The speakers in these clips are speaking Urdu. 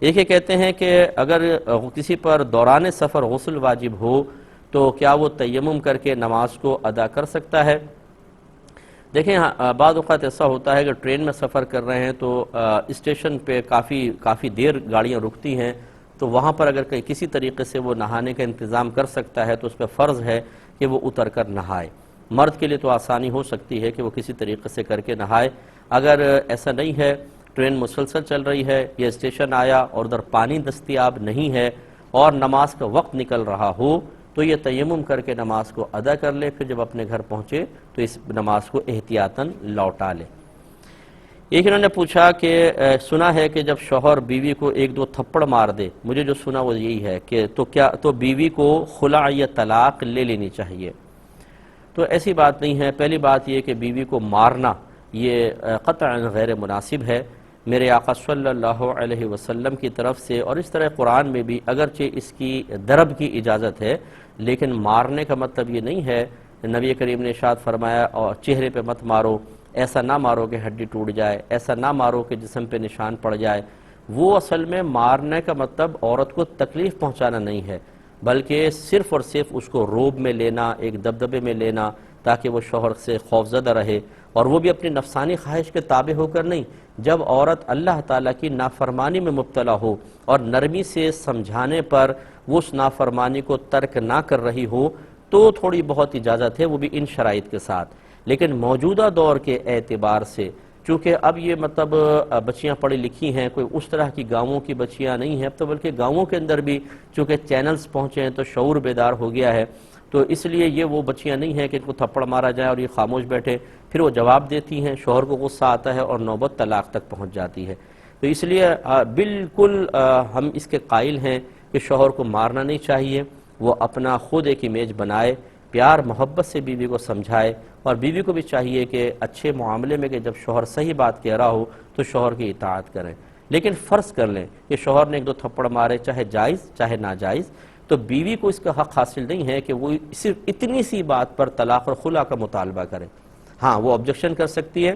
ایک یہ کہتے ہیں کہ اگر کسی پر دوران سفر غسل واجب ہو تو کیا وہ تیمم کر کے نماز کو ادا کر سکتا ہے؟ دیکھیں بعض اوقات ایسا ہوتا ہے کہ ٹرین میں سفر کر رہے ہیں تو اسٹیشن پہ کافی دیر گاڑیاں رکتی ہیں، تو وہاں پر اگر کسی طریقے سے وہ نہانے کا انتظام کر سکتا ہے تو اس پہ فرض ہے کہ وہ اتر کر نہائے۔ مرد کے لیے تو آسانی ہو سکتی ہے کہ وہ کسی طریقے سے کر کے نہائے۔ اگر ایسا نہیں ہے، ٹرین مسلسل چل رہی ہے یا اسٹیشن آیا اور ادھر پانی دستیاب نہیں ہے اور نماز کا وقت نکل رہا ہو تو یہ تیمم کر کے نماز کو ادا کر لے، پھر جب اپنے گھر پہنچے تو اس نماز کو احتیاطاً لوٹا لے۔ ایک انہوں نے پوچھا کہ سنا ہے کہ جب شوہر بیوی کو ایک دو تھپڑ مار دے، مجھے جو سنا وہ یہی ہے کہ تو بیوی کو خلع یا طلاق لے لینی چاہیے؟ تو ایسی بات نہیں ہے۔ پہلی بات یہ کہ بیوی کو مارنا یہ قطعاً غیر مناسب ہے۔ میرے آقا صلی اللہ علیہ وسلم کی طرف سے اور اس طرح قرآن میں بھی اگرچہ اس کی ضرب کی اجازت ہے لیکن مارنے کا مطلب یہ نہیں ہے۔ نبی کریم نے ارشاد فرمایا اور چہرے پہ مت مارو، ایسا نہ مارو کہ ہڈی ٹوٹ جائے، ایسا نہ مارو کہ جسم پہ نشان پڑ جائے۔ وہ اصل میں مارنے کا مطلب عورت کو تکلیف پہنچانا نہیں ہے، بلکہ صرف اور صرف اس کو روب میں لینا، ایک دبدبے میں لینا تاکہ وہ شوہر سے خوفزدہ رہے، اور وہ بھی اپنی نفسانی خواہش کے تابع ہو کر نہیں۔ جب عورت اللہ تعالیٰ کی نافرمانی میں مبتلا ہو اور نرمی سے سمجھانے پر وہ اس نافرمانی کو ترک نہ کر رہی ہو تو تھوڑی بہت اجازت ہے، وہ بھی ان شرائط کے ساتھ۔ لیکن موجودہ دور کے اعتبار سے چونکہ اب یہ مطلب بچیاں پڑھی لکھی ہیں، کوئی اس طرح کی گاؤں کی بچیاں نہیں ہیں، اب تو بلکہ گاؤں کے اندر بھی چونکہ چینلز پہنچے ہیں تو شعور بیدار ہو گیا ہے، تو اس لیے یہ وہ بچیاں نہیں ہیں کہ ان کو تھپڑ مارا جائے اور یہ خاموش بیٹھے، پھر وہ جواب دیتی ہیں، شوہر کو غصہ آتا ہے اور نوبت طلاق تک پہنچ جاتی ہے۔ تو اس لیے بالکل ہم اس کے قائل ہیں کہ شوہر کو مارنا نہیں چاہیے، وہ اپنا خود ایک امیج بنائے، پیار محبت سے بیوی کو سمجھائے، اور بیوی کو بھی چاہیے کہ اچھے معاملے میں کہ جب شوہر صحیح بات کہہ رہا ہو تو شوہر کی اطاعت کریں۔ لیکن فرض کر لیں کہ شوہر نے ایک دو تھپڑ مارے، چاہے جائز چاہے ناجائز، تو بیوی کو اس کا حق حاصل نہیں ہے کہ وہ صرف اتنی سی بات پر طلاق اور خلع کا مطالبہ کرے۔ ہاں وہ آبجیکشن کر سکتی ہے،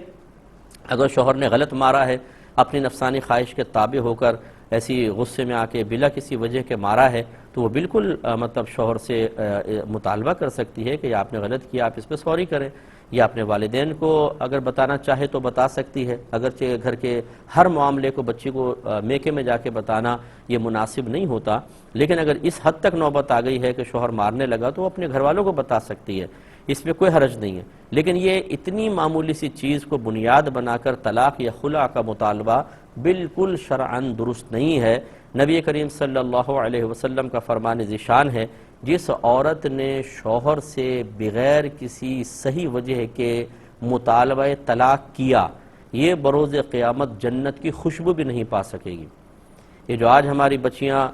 اگر شوہر نے غلط مارا ہے، اپنی نفسانی خواہش کے تابع ہو کر ایسی غصے میں آ کے بلا کسی وجہ کے مارا ہے تو وہ بالکل مطلب شوہر سے مطالبہ کر سکتی ہے کہ آپ نے غلط کیا، آپ اس پہ سوری کریں، یا اپنے والدین کو اگر بتانا چاہے تو بتا سکتی ہے۔ اگرچہ گھر کے ہر معاملے کو بچی کو میکے میں جا کے بتانا یہ مناسب نہیں ہوتا، لیکن اگر اس حد تک نوبت آ گئی ہے کہ شوہر مارنے لگا تو وہ اپنے گھر والوں کو بتا سکتی ہے، اس میں کوئی حرج نہیں ہے۔ لیکن یہ اتنی معمولی سی چیز کو بنیاد بنا کر طلاق یا خلع کا مطالبہ بالکل شرعاً درست نہیں ہے۔ نبی کریم صلی اللہ علیہ وسلم کا فرمان ذیشان ہے، جس عورت نے شوہر سے بغیر کسی صحیح وجہ کے مطالبہ طلاق کیا، یہ بروز قیامت جنت کی خوشبو بھی نہیں پا سکے گی۔ یہ جو آج ہماری بچیاں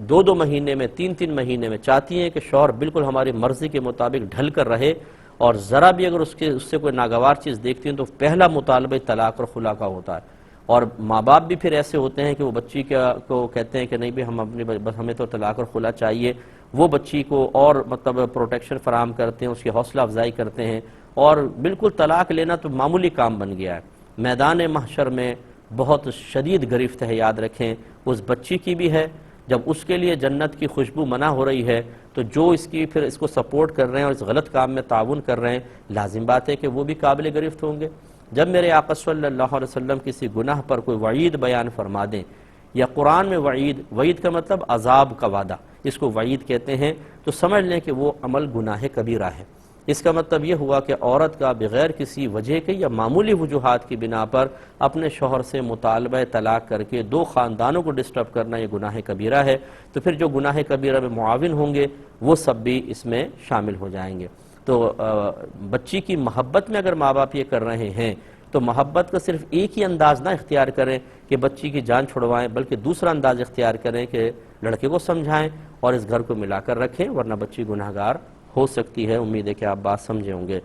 دو دو مہینے میں تین تین مہینے میں چاہتی ہیں کہ شوہر بالکل ہماری مرضی کے مطابق ڈھل کر رہے، اور ذرا بھی اگر اس سے کوئی ناگوار چیز دیکھتی ہیں تو پہلا مطالبہ طلاق اور خلع کا ہوتا ہے، اور ماں باپ بھی پھر ایسے ہوتے ہیں کہ وہ بچی کو کہتے ہیں کہ نہیں بھی ہم اپنی بس ہمیں تو طلاق اور خلع چاہیے، وہ بچی کو اور مطلب پروٹیکشن فراہم کرتے ہیں، اس کی حوصلہ افزائی کرتے ہیں، اور بالکل طلاق لینا تو معمولی کام بن گیا ہے۔ میدان محشر میں بہت شدید گرفت ہے، یاد رکھیں اس بچی کی بھی ہے، جب اس کے لیے جنت کی خوشبو منع ہو رہی ہے تو جو اس کی پھر اس کو سپورٹ کر رہے ہیں اور اس غلط کام میں تعاون کر رہے ہیں، لازم بات ہے کہ وہ بھی قابل گرفت ہوں گے۔ جب میرے آقا صلی اللہ علیہ وسلم کسی گناہ پر کوئی وعید بیان فرما دیں، یا قرآن میں وعید کا مطلب عذاب کا وعدہ، اس کو وعید کہتے ہیں، تو سمجھ لیں کہ وہ عمل گناہ کبیرہ ہے۔ اس کا مطلب یہ ہوا کہ عورت کا بغیر کسی وجہ کے یا معمولی وجوہات کی بنا پر اپنے شوہر سے مطالبہ طلاق کر کے دو خاندانوں کو ڈسٹرب کرنا یہ گناہ کبیرہ ہے، تو پھر جو گناہ کبیرہ میں معاون ہوں گے وہ سب بھی اس میں شامل ہو جائیں گے۔ تو بچی کی محبت میں اگر ماں باپ یہ کر رہے ہیں تو محبت کا صرف ایک ہی انداز نہ اختیار کریں کہ بچی کی جان چھڑوائیں، بلکہ دوسرا انداز اختیار کریں کہ لڑکے کو سمجھائیں اور اس گھر کو ملا کر رکھیں، ورنہ بچی گناہگار ہو سکتی ہے۔ امید ہے کہ آپ بات سمجھے ہوں گے۔